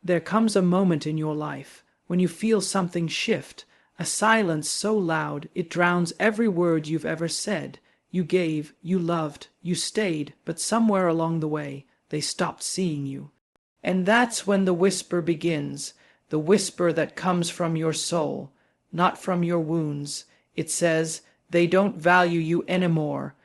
There comes a moment in your life when you feel something shift, a silence so loud it drowns every word you've ever said. You gave, you loved, you stayed, but somewhere along the way, they stopped seeing you. And that's when the whisper begins, the whisper that comes from your soul, not from your wounds. It says, they don't value you anymore.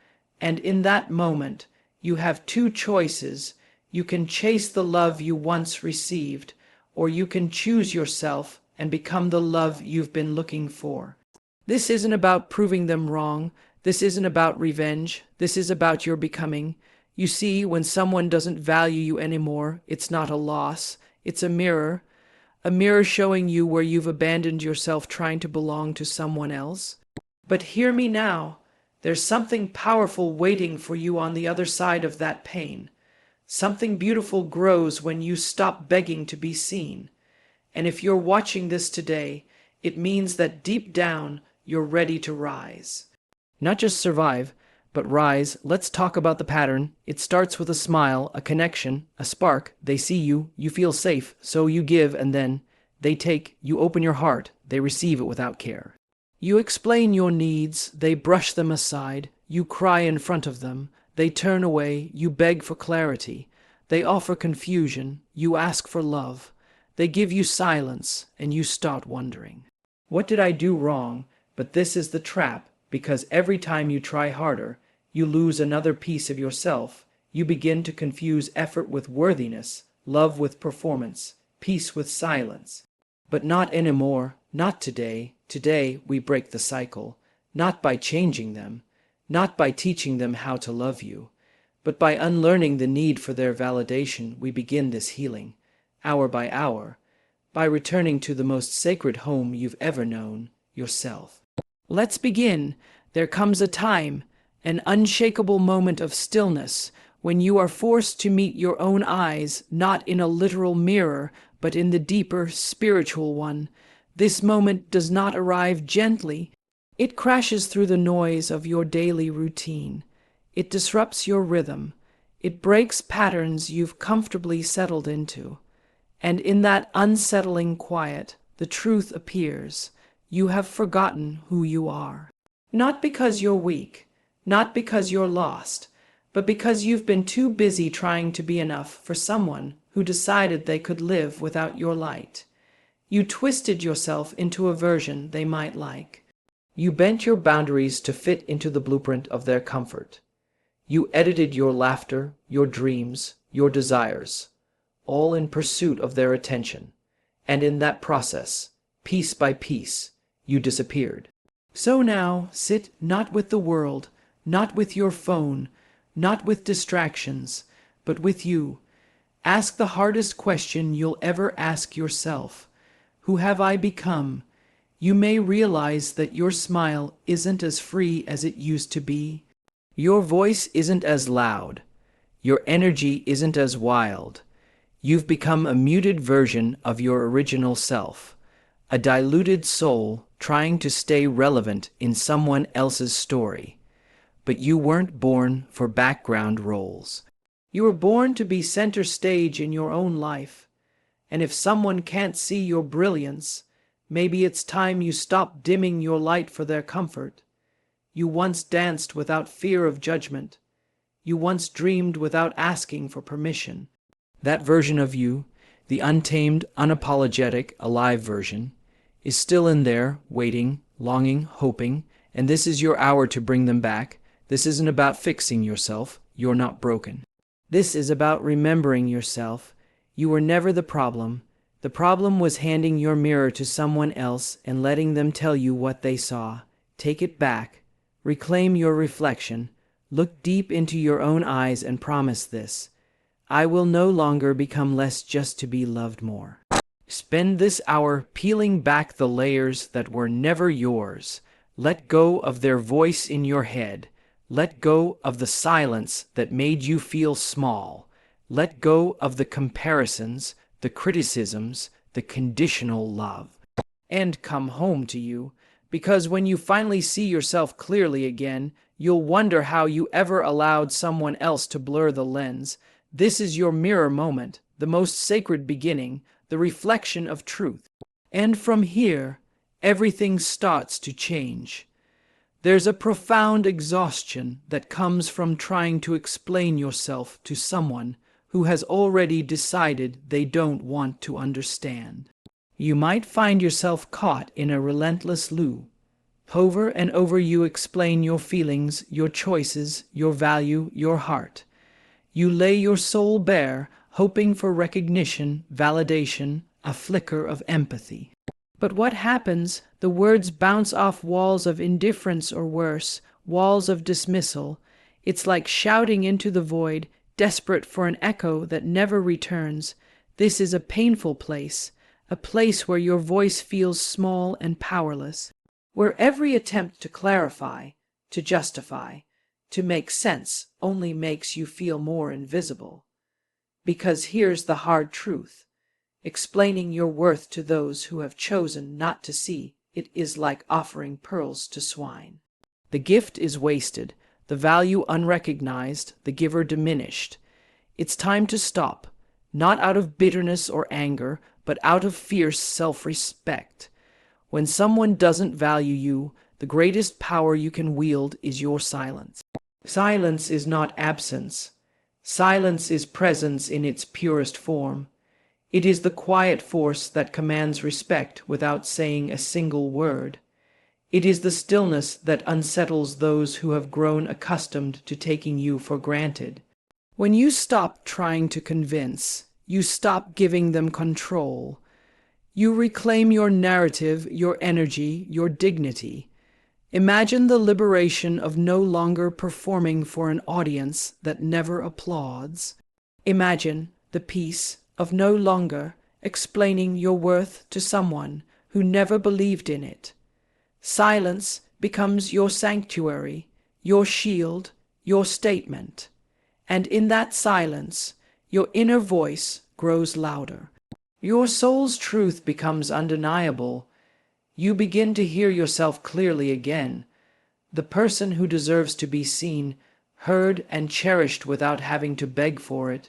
And in that moment, you have two choices. You can chase the love you once received, or you can choose yourself and become the love you've been looking for. This isn't about proving them wrong. This isn't about revenge. This is about your becoming. You see, when someone doesn't value you anymore, it's not a loss. It's a mirror showing you where you've abandoned yourself trying to belong to someone else. But hear me now. There's something powerful waiting for you on the other side of that pain. Something beautiful grows when you stop begging to be seen. And if you're watching this today, it means that deep down, you're ready to rise. Not just survive, but rise. Let's talk about the pattern. It starts with a smile, a connection, a spark. They see you, you feel safe, so you give, and then they take. You open your heart, they receive it without care. You explain your needs, they brush them aside. You cry in front of them, they turn away. You beg for clarity, they offer confusion. You ask for love, they give you silence, and you start wondering, what did I do wrong? But this is the trap, because every time you try harder, you lose another piece of yourself. You begin to confuse effort with worthiness, love with performance, peace with silence. But not anymore, not today. Today we break the cycle, not by changing them, not by teaching them how to love you, but by unlearning the need for their validation. We begin this healing, hour by hour, by returning to the most sacred home you've ever known, yourself. Let's begin. There comes a time, an unshakable moment of stillness, when you are forced to meet your own eyes, not in a literal mirror, but in the deeper, spiritual one. This moment does not arrive gently. It crashes through the noise of your daily routine. It disrupts your rhythm. It breaks patterns you've comfortably settled into. And in that unsettling quiet, the truth appears. You have forgotten who you are. Not because you're weak, not because you're lost, but because you've been too busy trying to be enough for someone who decided they could live without your light. You twisted yourself into a version they might like. You bent your boundaries to fit into the blueprint of their comfort. You edited your laughter, your dreams, your desires, all in pursuit of their attention. And in that process, piece by piece, you disappeared. So now, sit not with the world, not with your phone, not with distractions, but with you. Ask the hardest question you'll ever ask yourself. Who have I become? You may realize that your smile isn't as free as it used to be. Your voice isn't as loud. Your energy isn't as wild. You've become a muted version of your original self, a diluted soul trying to stay relevant in someone else's story. But you weren't born for background roles. You were born to be center stage in your own life. And if someone can't see your brilliance, maybe it's time you stop dimming your light for their comfort. You once danced without fear of judgment. You once dreamed without asking for permission. That version of you, the untamed, unapologetic, alive version, is still in there, waiting, longing, hoping, and this is your hour to bring them back. This isn't about fixing yourself. You're not broken. This is about remembering yourself. You were never the problem. The problem was handing your mirror to someone else and letting them tell you what they saw. Take it back. Reclaim your reflection. Look deep into your own eyes and promise this. I will no longer become less just to be loved more. Spend this hour peeling back the layers that were never yours. Let go of their voice in your head. Let go of the silence that made you feel small. Let go of the comparisons, the criticisms, the conditional love. And come home to you, because when you finally see yourself clearly again, you'll wonder how you ever allowed someone else to blur the lens. This is your mirror moment, the most sacred beginning, the reflection of truth. And from here, everything starts to change. There's a profound exhaustion that comes from trying to explain yourself to someone who has already decided they don't want to understand. You might find yourself caught in a relentless loop. Over and over you explain your feelings, your choices, your value, your heart. You lay your soul bare, hoping for recognition, validation, a flicker of empathy. But what happens? The words bounce off walls of indifference or worse, walls of dismissal. It's like shouting into the void, desperate for an echo that never returns. This is a painful place, a place where your voice feels small and powerless, where every attempt to clarify, to justify, to make sense only makes you feel more invisible. Because here's the hard truth. Explaining your worth to those who have chosen not to see it is like offering pearls to swine. The gift is wasted, the value unrecognized, the giver diminished. It's time to stop, not out of bitterness or anger, but out of fierce self-respect. When someone doesn't value you, the greatest power you can wield is your silence. Silence is not absence. Silence is presence in its purest form. It is the quiet force that commands respect without saying a single word. It is the stillness that unsettles those who have grown accustomed to taking you for granted. When you stop trying to convince, you stop giving them control. You reclaim your narrative, your energy, your dignity. Imagine the liberation of no longer performing for an audience that never applauds. Imagine the peace of no longer explaining your worth to someone who never believed in it. Silence becomes your sanctuary, your shield, your statement. And in that silence, your inner voice grows louder. Your soul's truth becomes undeniable. You begin to hear yourself clearly again, the person who deserves to be seen, heard, and cherished without having to beg for it.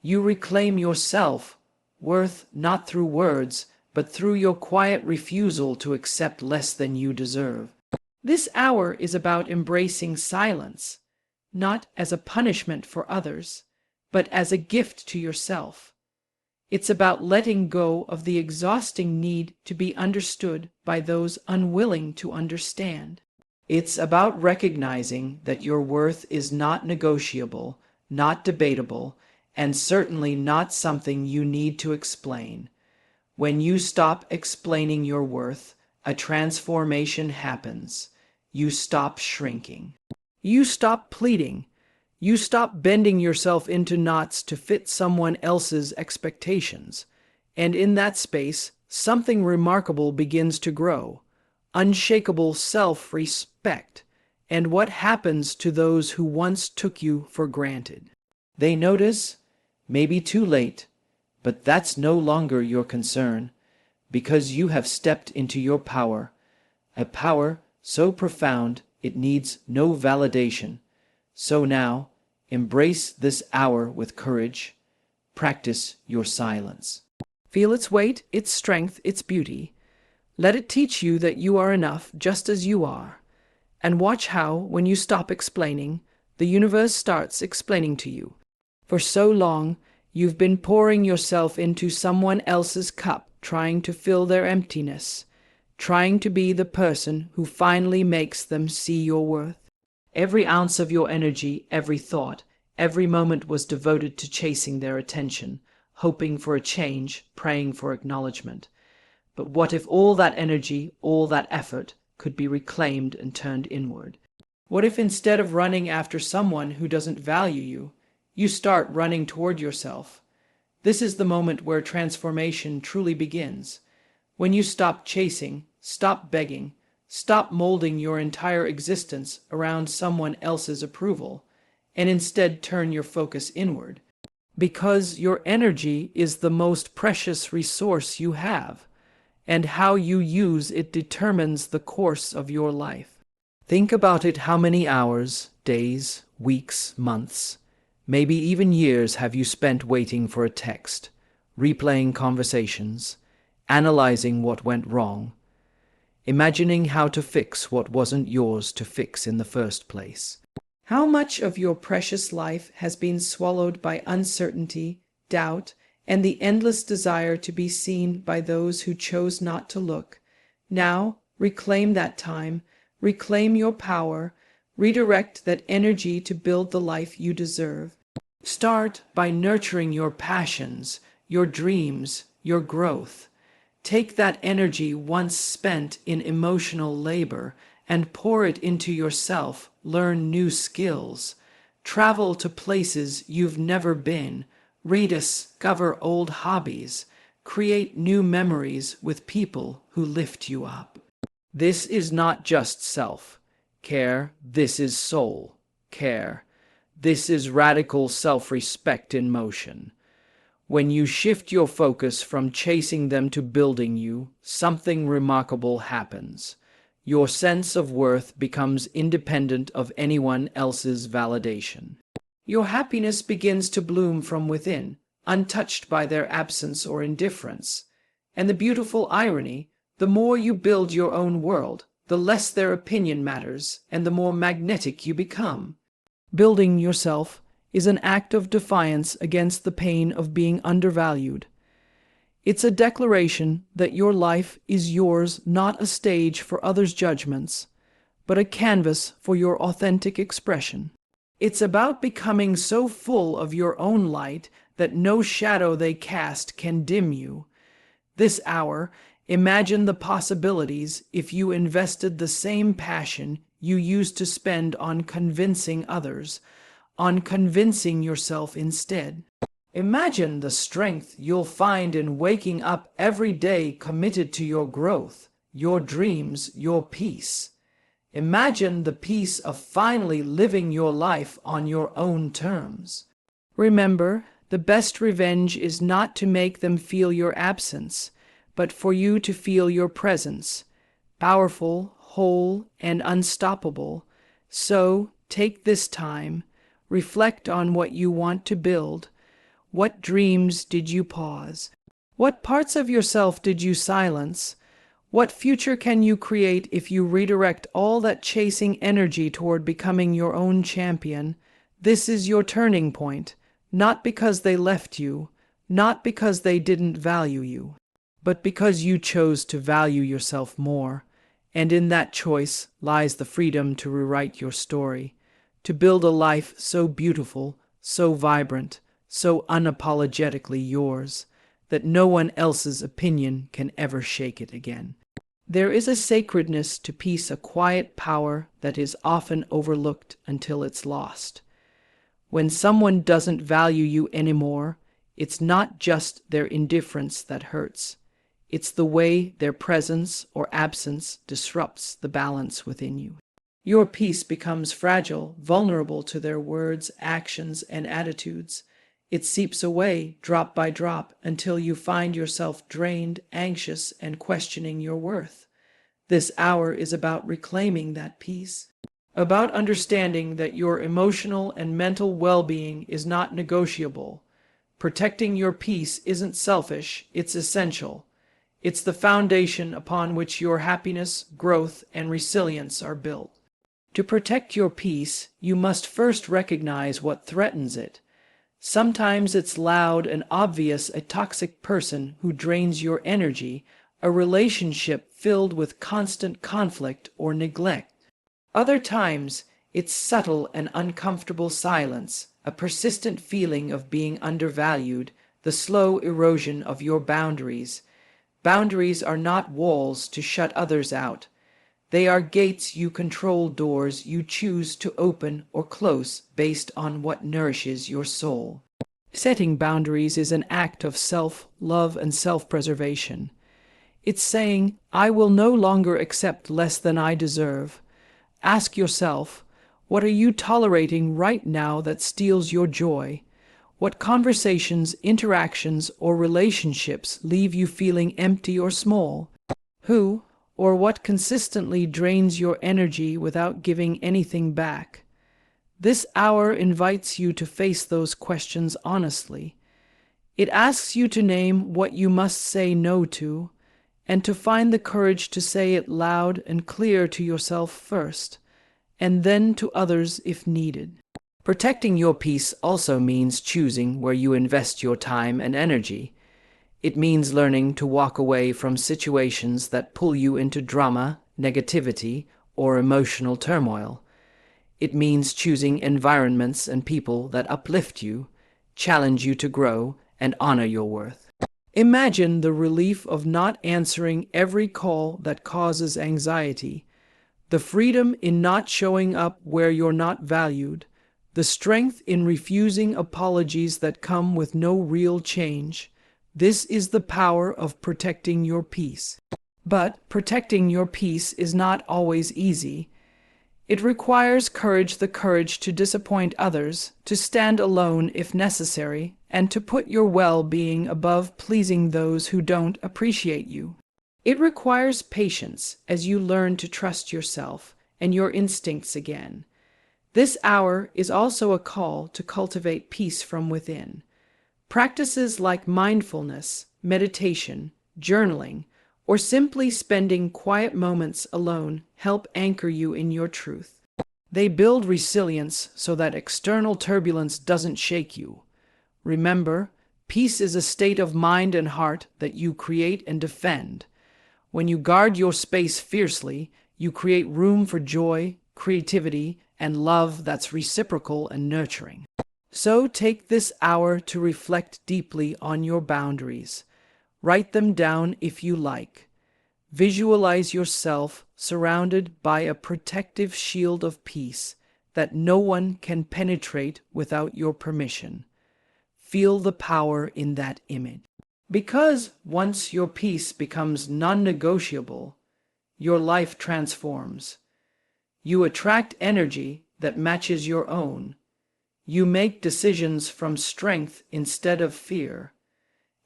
You reclaim your self-worth not through words, but through your quiet refusal to accept less than you deserve. This hour is about embracing silence, not as a punishment for others, but as a gift to yourself. It's about letting go of the exhausting need to be understood by those unwilling to understand. It's about recognizing that your worth is not negotiable, not debatable, and certainly not something you need to explain. When you stop explaining your worth, a transformation happens. You stop shrinking. You stop pleading. You stop bending yourself into knots to fit someone else's expectations. And in that space, something remarkable begins to grow. Unshakable self-respect. And what happens to those who once took you for granted? They notice, maybe too late, but that's no longer your concern, because you have stepped into your power, a power so profound it needs no validation. So now, embrace this hour with courage. Practice your silence. Feel its weight, its strength, its beauty. Let it teach you that you are enough just as you are. And watch how, when you stop explaining, the universe starts explaining to you. For so long, you've been pouring yourself into someone else's cup, trying to fill their emptiness, trying to be the person who finally makes them see your worth. Every ounce of your energy, every thought, every moment was devoted to chasing their attention, hoping for a change, praying for acknowledgement. But what if all that energy, all that effort, could be reclaimed and turned inward? What if instead of running after someone who doesn't value you, you start running toward yourself? This is the moment where transformation truly begins. When you stop chasing, stop begging, stop molding your entire existence around someone else's approval, and instead turn your focus inward. Because your energy is the most precious resource you have, and how you use it determines the course of your life. Think about it: how many hours, days, weeks, months, Maybe even years have you spent waiting for a text, replaying conversations, analyzing what went wrong, imagining how to fix what wasn't yours to fix in the first place. How much of your precious life has been swallowed by uncertainty, doubt, and the endless desire to be seen by those who chose not to look? Now, reclaim that time, reclaim your power, redirect that energy to build the life you deserve. Start by nurturing your passions, your dreams, your growth. Take that energy once spent in emotional labor and pour it into yourself. Learn new skills. Travel to places you've never been. Rediscover old hobbies. Create new memories with people who lift you up. This is not just self-care. This is soul-care. This is radical self-respect in motion. When you shift your focus from chasing them to building you, something remarkable happens. Your sense of worth becomes independent of anyone else's validation. Your happiness begins to bloom from within, untouched by their absence or indifference. And the beautiful irony, the more you build your own world, the less their opinion matters, and the more magnetic you become. Building yourself is an act of defiance against the pain of being undervalued. It's a declaration that your life is yours, not a stage for others' judgments, but a canvas for your authentic expression. It's about becoming so full of your own light that no shadow they cast can dim you. This hour, imagine the possibilities if you invested the same passion you used to spend on convincing others, on convincing yourself instead. Imagine the strength you'll find in waking up every day committed to your growth, your dreams, your peace. Imagine the peace of finally living your life on your own terms. Remember, the best revenge is not to make them feel your absence, but for you to feel your presence, powerful, whole, and unstoppable. So, take this time. Reflect on what you want to build. What dreams did you pause? What parts of yourself did you silence? What future can you create if you redirect all that chasing energy toward becoming your own champion? This is your turning point, not because they left you, not because they didn't value you, but because you chose to value yourself more. And in that choice lies the freedom to rewrite your story, to build a life so beautiful, so vibrant, so unapologetically yours, that no one else's opinion can ever shake it again. There is a sacredness to peace, a quiet power that is often overlooked until it's lost. When someone doesn't value you anymore, it's not just their indifference that hurts. It's the way their presence or absence disrupts the balance within you. Your peace becomes fragile, vulnerable to their words, actions, and attitudes. It seeps away, drop by drop, until you find yourself drained, anxious, and questioning your worth. This hour is about reclaiming that peace, about understanding that your emotional and mental well-being is not negotiable. Protecting your peace isn't selfish, it's essential. It's the foundation upon which your happiness, growth, and resilience are built. To protect your peace, you must first recognize what threatens it. Sometimes it's loud and obvious, a toxic person who drains your energy, a relationship filled with constant conflict or neglect. Other times, it's subtle and uncomfortable silence, a persistent feeling of being undervalued, the slow erosion of your boundaries. Boundaries are not walls to shut others out. They are gates you control, doors you choose to open or close based on what nourishes your soul. Setting boundaries is an act of self-love and self-preservation. It's saying, I will no longer accept less than I deserve. Ask yourself, what are you tolerating right now that steals your joy? What conversations, interactions, or relationships leave you feeling empty or small? Who or what consistently drains your energy without giving anything back? This hour invites you to face those questions honestly. It asks you to name what you must say no to, and to find the courage to say it loud and clear to yourself first, and then to others if needed. Protecting your peace also means choosing where you invest your time and energy. It means learning to walk away from situations that pull you into drama, negativity, or emotional turmoil. It means choosing environments and people that uplift you, challenge you to grow, and honor your worth. Imagine the relief of not answering every call that causes anxiety, the freedom in not showing up where you're not valued, the strength in refusing apologies that come with no real change. This is the power of protecting your peace. But protecting your peace is not always easy. It requires the courage to disappoint others, to stand alone if necessary, and to put your well-being above pleasing those who don't appreciate you. It requires patience as you learn to trust yourself and your instincts again. This hour is also a call to cultivate peace from within. Practices like mindfulness, meditation, journaling, or simply spending quiet moments alone help anchor you in your truth. They build resilience so that external turbulence doesn't shake you. Remember, peace is a state of mind and heart that you create and defend. When you guard your space fiercely, you create room for joy, creativity, and love that's reciprocal and nurturing. So take this hour to reflect deeply on your boundaries. Write them down if you like. Visualize yourself surrounded by a protective shield of peace that no one can penetrate without your permission. Feel the power in that image. Because once your peace becomes non-negotiable, your life transforms. You attract energy that matches your own. You make decisions from strength instead of fear,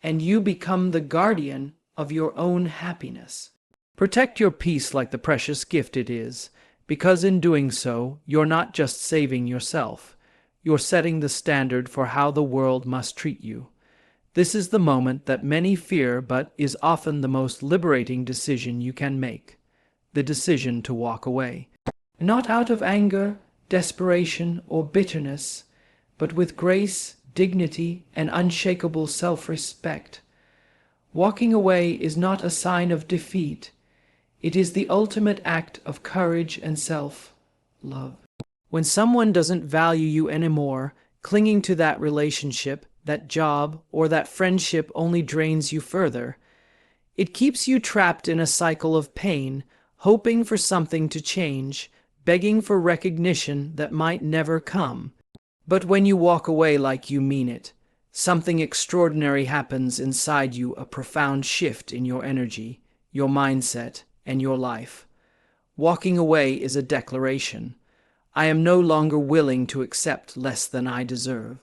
and you become the guardian of your own happiness. Protect your peace like the precious gift it is, because in doing so, you're not just saving yourself, you're setting the standard for how the world must treat you. This is the moment that many fear but is often the most liberating decision you can make, the decision to walk away. Not out of anger, desperation, or bitterness, but with grace, dignity, and unshakable self-respect. Walking away is not a sign of defeat. It is the ultimate act of courage and self-love. When someone doesn't value you anymore, clinging to that relationship, that job, or that friendship only drains you further. It keeps you trapped in a cycle of pain, hoping for something to change, begging for recognition that might never come. But when you walk away like you mean it, something extraordinary happens inside you, a profound shift in your energy, your mindset, and your life. Walking away is a declaration. I am no longer willing to accept less than I deserve.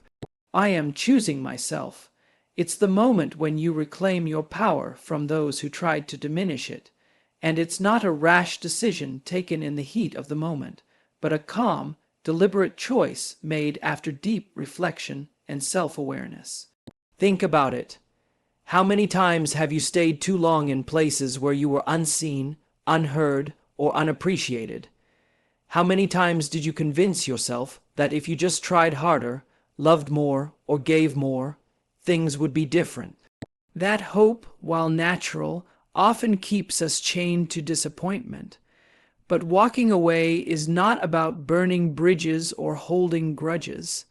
I am choosing myself. It's the moment when you reclaim your power from those who tried to diminish it. And it's not a rash decision taken in the heat of the moment, but a calm, deliberate choice made after deep reflection and self-awareness. Think about it. How many times have you stayed too long in places where you were unseen, unheard, or unappreciated? How many times did you convince yourself that if you just tried harder, loved more, or gave more, things would be different? That hope, while natural, often keeps us chained to disappointment. But walking away is not about burning bridges or holding grudges.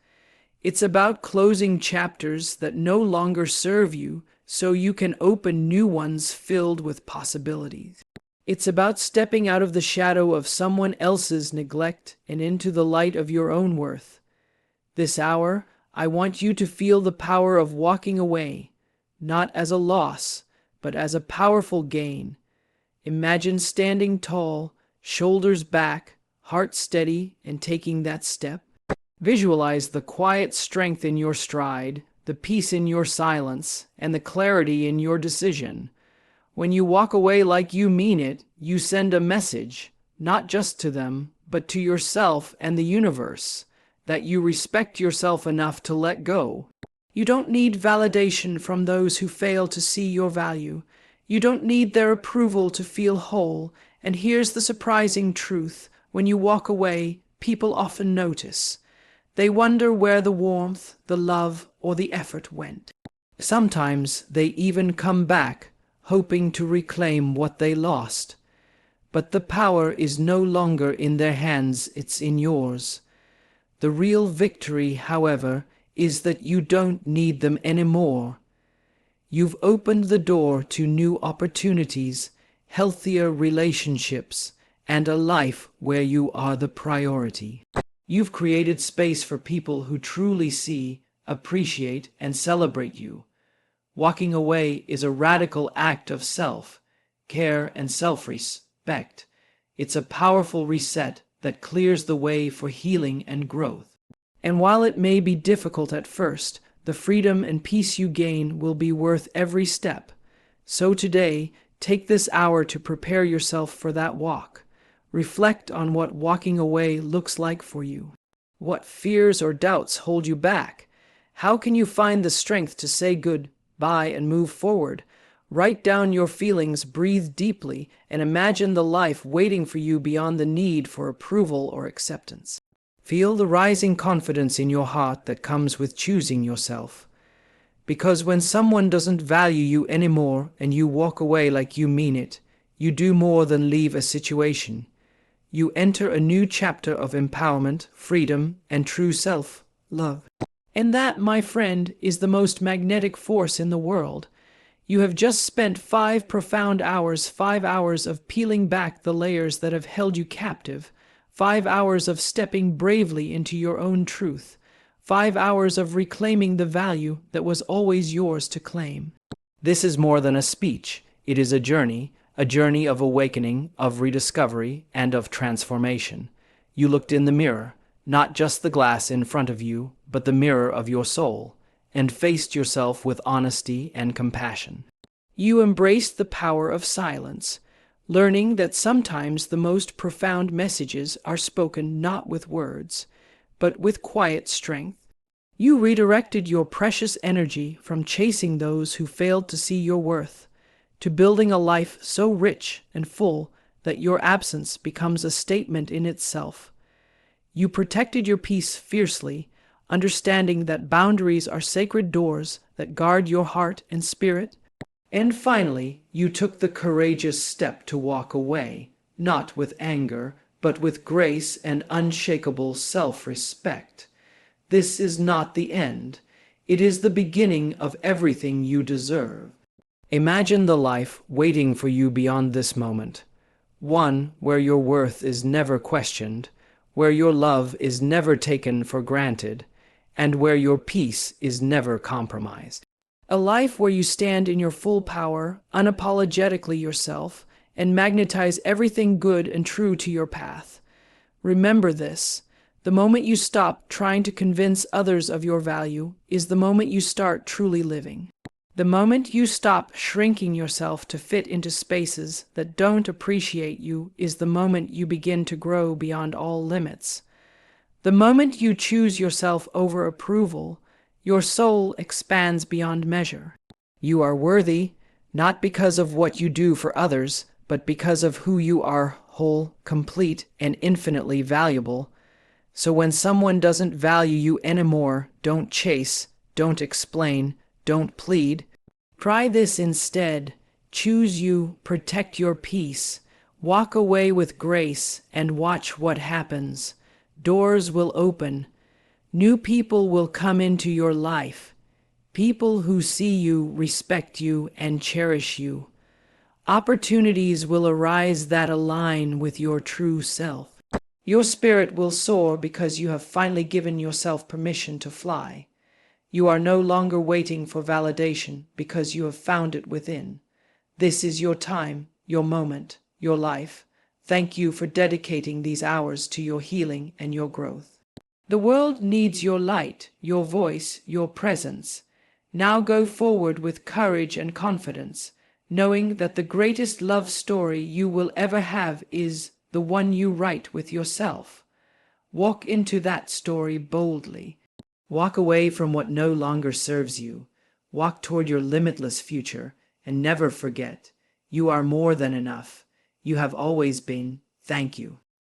It's about closing chapters that no longer serve you so you can open new ones filled with possibilities. It's about stepping out of the shadow of someone else's neglect and into the light of your own worth. This hour, I want you to feel the power of walking away, not as a loss, but as a powerful gain. Imagine standing tall, shoulders back, heart steady, and taking that step. Visualize the quiet strength in your stride, the peace in your silence, and the clarity in your decision. When you walk away like you mean it, you send a message, not just to them, but to yourself and the universe. that you respect yourself enough to let go. You don't need validation from those who fail to see your value. You don't need their approval to feel whole. And here's the surprising truth. When you walk away, people often notice. They wonder where the warmth, the love, or the effort went. Sometimes they even come back, hoping to reclaim what they lost. But the power is no longer in their hands, it's in yours. The real victory, however, is that you don't need them anymore. You've opened the door to new opportunities, healthier relationships, and a life where you are the priority. You've created space for people who truly see, appreciate, and celebrate you. Walking away is a radical act of self-care and self-respect. It's a powerful reset that clears the way for healing and growth. And while it may be difficult at first, the freedom and peace you gain will be worth every step. So today, take this hour to prepare yourself for that walk. Reflect on what walking away looks like for you. What fears or doubts hold you back? How can you find the strength to say goodbye and move forward? Write down your feelings, breathe deeply, and imagine the life waiting for you beyond the need for approval or acceptance. Feel the rising confidence in your heart that comes with choosing yourself. Because when someone doesn't value you anymore and you walk away like you mean it, you do more than leave a situation. You enter a new chapter of empowerment, freedom, and true self-love. And that, my friend, is the most magnetic force in the world. You have just spent 5 profound hours, 5 hours of peeling back the layers that have held you captive, 5 hours of stepping bravely into your own truth, 5 hours of reclaiming the value that was always yours to claim. This is more than a speech. It is a journey of awakening, of rediscovery, and of transformation. You looked in the mirror, not just the glass in front of you, but the mirror of your soul, and faced yourself with honesty and compassion. You embraced the power of silence, learning that sometimes the most profound messages are spoken not with words, but with quiet strength. You redirected your precious energy from chasing those who failed to see your worth, to building a life so rich and full that your absence becomes a statement in itself. You protected your peace fiercely, understanding that boundaries are sacred doors that guard your heart and spirit. And finally, you took the courageous step to walk away, not with anger, but with grace and unshakable self-respect. This is not the end. It is the beginning of everything you deserve. Imagine the life waiting for you beyond this moment. One where your worth is never questioned, where your love is never taken for granted, and where your peace is never compromised. A life where you stand in your full power, unapologetically yourself, and magnetize everything good and true to your path. Remember this. The moment you stop trying to convince others of your value is the moment you start truly living. The moment you stop shrinking yourself to fit into spaces that don't appreciate you is the moment you begin to grow beyond all limits. The moment you choose yourself over approval, your soul expands beyond measure. You are worthy, not because of what you do for others, but because of who you are, whole, complete, and infinitely valuable. So when someone doesn't value you anymore, don't chase, don't explain, don't plead. Try this instead. Choose you, protect your peace, walk away with grace, and watch what happens. Doors will open. New people will come into your life. People who see you, respect you, and cherish you. Opportunities will arise that align with your true self. Your spirit will soar because you have finally given yourself permission to fly. You are no longer waiting for validation because you have found it within. This is your time, your moment, your life. Thank you for dedicating these hours to your healing and your growth. The world needs your light, your voice, your presence. Now go forward with courage and confidence, knowing that the greatest love story you will ever have is the one you write with yourself. Walk into that story boldly. Walk away from what no longer serves you. Walk toward your limitless future, and never forget, you are more than enough. You have always been. Thank you.